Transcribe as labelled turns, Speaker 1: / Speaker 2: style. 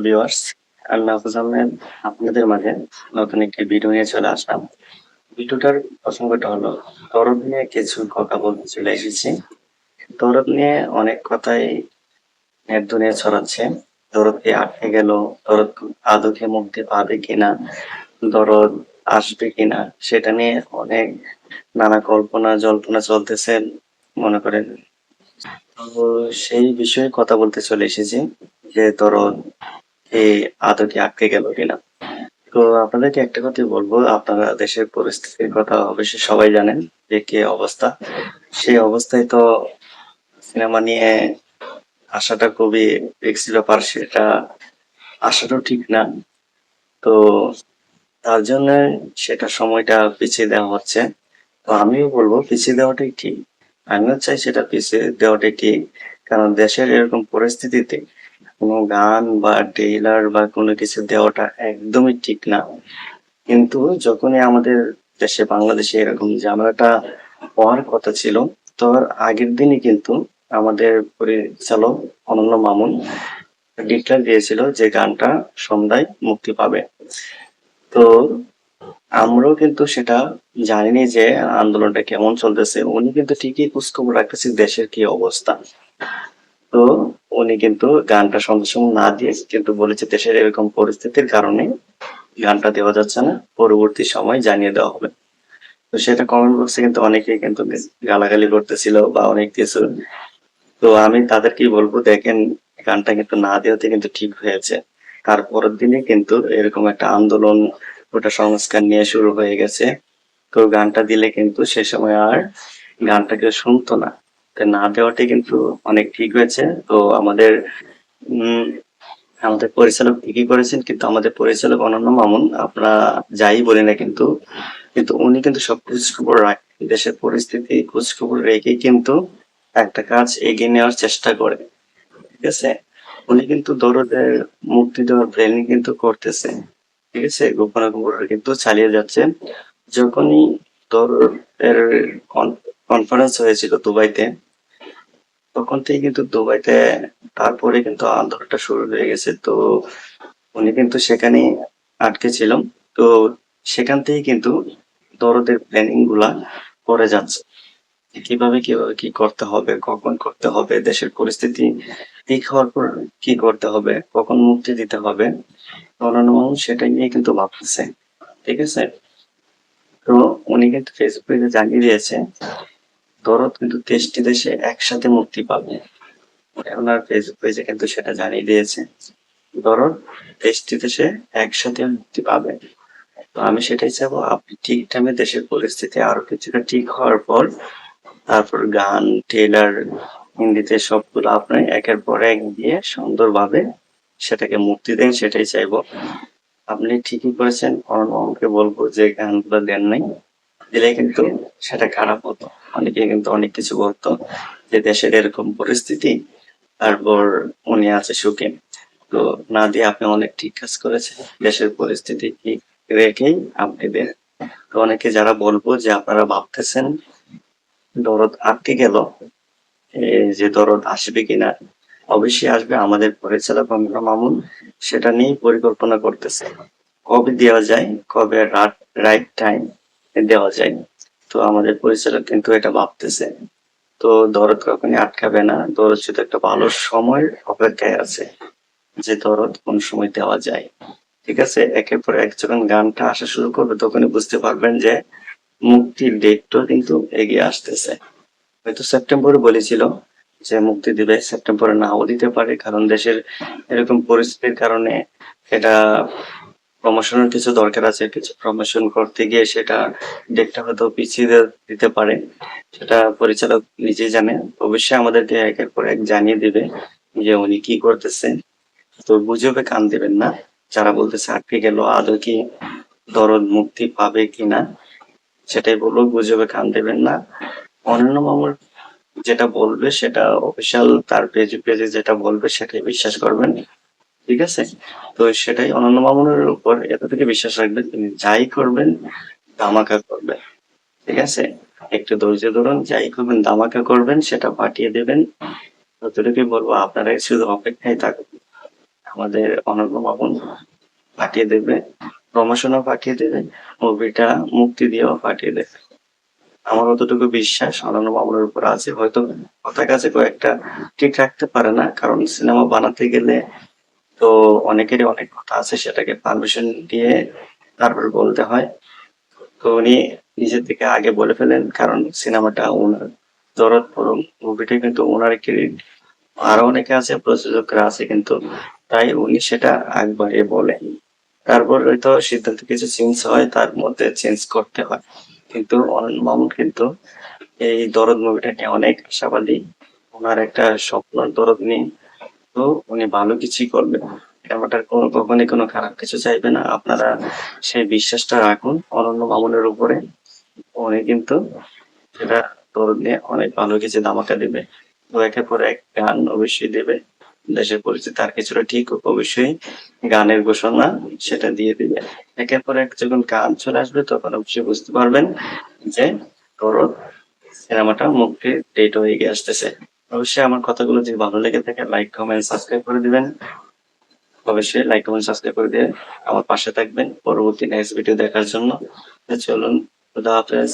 Speaker 1: Viewers, আমি মাহফুজ আহমেদ আপনাদের মাঝে নতুন একটি ভিডিও নিয়ে চলে আসলাম। ভিডিওটার প্রসঙ্গটা হলো দরদ নিয়ে কিছু কথা বলতে চলে এসেছি। দরদ নিয়ে অনেক কথাই নেট দুনিয়া ছড়াচ্ছে। দরদ কি আটকে গেল? দরদ আদৌ কি মুক্তি পাবে কিনা? দরদ আসবে কিনা? সেটা নিয়ে অনেক নানা কল্পনা জল্পনা চলতেছে। মনে করেন তো সেই বিষয়ে কথা বলতে চলে এসেছি যে দরদ আদৌ কি আটকে গেল কিনা। তো আপনাদেরকে একটা কথাই বলবো, আপনারা দেশের পরিস্থিতির কথা অবশ্যই সবাই জানেন যে কি অবস্থা। সেই অবস্থায় তো সিনেমা নিয়ে আসাটা খুবই রিস্কি ব্যাপার, সেটা আসাটাও ঠিক না। তো তার জন্য সেটা সময়টা পিছিয়ে দেওয়া হচ্ছে। তো আমিও বলবো পিছিয়ে দেওয়াটাই ঠিক। আমিও চাই সেটা পিছিয়ে দেওয়াটাই ঠিক, কারণ দেশের এরকম পরিস্থিতিতে কোনো গান বা ট্রেইলার বা কোনো কিছু দেওয়াটা একদমই ঠিক না। কিন্তু যখনই আমাদের দেশে বাংলাদেশে এরকম ঝামেলাটা হওয়ার কথা ছিল, তো আগের দিনই কিন্তু আমাদের পরিচালক অনন্য মামুন ডিক্লার দিয়েছিল যে গানটা সন্ধ্যায় মুক্তি পাবে। তো আমরাও কিন্তু সেটা জানিনি যে আন্দোলনটা কেমন চলতেছে। উনি কিন্তু ঠিকই খোঁজখবর রাখতেছে দেশের কি অবস্থা। তো উনি কিন্তু গানটা সঙ্গে সঙ্গে না দিয়ে কিন্তু বলেছে দেশের এরকম পরিস্থিতির কারণে গানটা দেওয়া যাচ্ছে না, পরবর্তী সময় জানিয়ে দেওয়া হবে। তো সেটা কমেন্ট বক্সে কিন্তু অনেকেই কিন্তু গালাগালি করতেছিল বা অনেক কিছু। তো আমি তাদেরকেই বলবো, দেখেন গানটা কিন্তু না দেওয়াতে কিন্তু ঠিক হয়েছে। তার পরের দিনে কিন্তু এরকম একটা আন্দোলন, ওটা সংস্কার নিয়ে শুরু হয়ে গেছে। তো গানটা দিলে কিন্তু সে সময় আর গানটা কেউ শুনতো না। তো না দেওয়াটাই কিন্তু অনেক ঠিক হয়েছে। তো উম আমাদের পরিচালক ঠিকই করেছেন, কিন্তু আমাদের পরিচালক অনন্য মামুন, আমরা যাই বলি না কিন্তু কিন্তু উনি কিন্তু সব খোঁজ খবর রাখেন, দেশের পরিস্থিতি খোঁজ খবর রেখেই কিন্তু একটা কাজ এগিয়ে নেওয়ার চেষ্টা করে। ঠিক আছে, উনি কিন্তু দরদের মুক্তি দেওয়ার প্ল্যানিং কিন্তু করতেছে। ঠিক আছে, গোপনে গোপনে কিন্তু চালিয়ে যাচ্ছেন। যখনই দরদের কনফারেন্স হয়েছিল দুবাইতে, তখন থেকে কিন্তু দুবাইতে তারপরে কিন্তু আন্দোলনটা শুরু হয়ে গেছে। তো উনি কিন্তু সেখানেই আটকে ছিল। তো সেখান থেকে কিন্তু দরদের প্ল্যানিং গুলা করে যাচ্ছে, কিভাবে কি করতে হবে, কখন করতে হবে, দেশের পরিস্থিতি ঠিক হওয়ার পর কি করতে হবে, কখন মুক্তি দিতে হবে। অন্যান্য মানুষ সেটা নিয়ে কিন্তু ভাবতেছে। ঠিক আছে, তো উনি কিন্তু ফেসবুকে জানিয়ে দিয়েছে দরদ কিন্তু 23টি দেশে একসাথে মুক্তি পাবে। ওনার ফেসবুক পেজে কিন্তু সেটা জানিয়ে দিয়েছে দরদ 23টি দেশে একসাথে মুক্তি পাবে। তো আমি সেটাই চাবো, আপনি ঠিক টাইমে দেশের পরিস্থিতি আরো কিছুটা ঠিক হওয়ার পর তারপর গান, ট্রেলার হিন্দিতে সবগুলো আপনি একের পর এক দিয়ে সুন্দরভাবে সেটাকে মুক্তি দেন, সেটাই চাইবো। আপনি ঠিকই করেছেন, আমাকে বলবো যে গানগুলো দেন নাই, দিলে কিন্তু সেটা খারাপ হতো। অনেকে কিন্তু অনেক কিছু বলতো যে দেশের এরকম পরিস্থিতি, তারপর উনি আছে সুখে। তো না দিয়ে আপনি অনেক ঠিক কাজ করেছেন, দেশের পরিস্থিতি ঠিক রেখেই আপনি দেন। তো অনেকে যারা বলবো যে আপনারা ভাবতেছেন দরদ আটকে গেল, এই যে দরদ আসবে কিনা, অবশ্যই আসবে। আমাদের পরিচালক অমিতাভ মামুন সেটা নিয়েই পরিকল্পনা করতেছে, কবে দেওয়া যায়, কবে রাইট টাইম দেওয়া যায়। তো আমাদের পরিচালক কিন্তু এটা ভাবতেছে। তো দরদ কখনই আটকাবে না, দরদ শুধু একটা ভালো সময়ের অপেক্ষায় আছে যে দরদ কোন সময় দেওয়া যায়। ঠিক আছে, একের পর এক যখন গানটা আসা শুরু করবে তখনই বুঝতে পারবেন যে মুক্তির ডেটটাও কিন্তু এগিয়ে আসতেছে। হয়তো সেপ্টেম্বরে বলেছিল যে মুক্তি দিবে, সেপ্টেম্বরে নাও দিতে পারে, কারণ দেশের এরকম পরিস্থিতির কারণে এটা প্রমোশনের কিছু দরকার আছে, কিছু প্রমোশন করতে গিয়ে সেটা ডেটটা হয়তো পিছিয়ে দিতে পারে। সেটা পরিচালক নিজেই জানে। অবশ্যই আমাদেরকে একের পর এক জানিয়ে দিবে যে উনি কি করতেছেন। তো গুজবে কান দিবেন না। যারা বলতেছে আটকে গেল, আদৌ কি দরদ মুক্তি পাবে কিনা, সেটাই বলবো, গুজবে কান দেবেন না। অনন্য মামুন যেটা বলবে সেটা অফিসিয়াল, তার পেজে যেটা বলবে সেটাই বিশ্বাস করবেন। ঠিক আছে, তো সেটাই অনন্য মামুনের উপর এতটুকু বিশ্বাস রাখবেন, তিনি যাই করবেন ধামাকা করবেন। ঠিক আছে, একটু ধৈর্য ধরুন, যাই করবেন ধামাকা করবেন, সেটা পাঠিয়ে দেবেন। ততটুকুই বলবো, আপনারাই শুধু অপেক্ষায় থাকুন। আমাদের অনন্য মামুন পাঠিয়ে দেবে, প্রমোশনও পাঠিয়ে দেবে, মুভিটা মুক্তি দিয়েও পাঠিয়ে দেবে। আমার অতটুকু বিশ্বাস অনন্য মামুনের উপর আছে। হয়তো কথার কাছে কয়েকটা ঠিক রাখতে পারে না, কারণ সিনেমা বানাতে গেলে তো অনেকেরই অনেক কথা আছে, সেটাকে পারমিশন দিয়ে তারপর বলতে হয়। তো উনি নিজের থেকে আগে বলে ফেলেন, কারণ সিনেমাটা ওনার। দরদ মুভিটা কিন্তু ওনার ক্রেডিট। আরো অনেকে আছে, প্রযোজকরা আছে, কিন্তু তাই উনি সেটা আগ বাড়িয়ে বলেন। তারপর হয়তো সিদ্ধান্ত কিছু চেঞ্জ হয়, তার মধ্যে চেঞ্জ করতে হয়। কিন্তু অনন্ত মামুন কিন্তু এই দরদ মুভিটা নিয়ে অনেক আশাবাদী। ওনার একটা স্বপ্ন দরদ নিয়ে। তো উনি ভালো কিছুই করবেন। সিনেমাটার কখনই কোনো খারাপ কিছু চাইবে না। আপনারা সেই বিশ্বাসটা রাখুন অনন্য মামুনের উপরে। উনি কিন্তু সেটা দরদ নিয়ে অনেক ভালো কিছু ধামাকা দিবে। তো একের পর এক গান অবশ্যই দেবে। দেশের পরিস্থিতি আর কিছুটা ঠিক হোক, অবশ্যই গানের ঘোষণা সেটা দিয়ে দিবে। একের পর এক যখন গান চলে আসবে, তখন অবশ্যই বুঝতে পারবেন যে দরদ সিনেমাটা মুক্তির ডেট হয়ে গিয়ে আসতেছে। অবশ্যই আমার কথাগুলো যদি ভালো লেগে থাকে, লাইক কমেন্ট সাবস্ক্রাইব করে দিবেন। অবশ্যই লাইক কমেন্ট সাবস্ক্রাইব করে দিয়ে আমার পাশে থাকবেন পরবর্তী নেক্সট ভিডিও দেখার জন্য। তো চলুন, খুদা হাফেজ।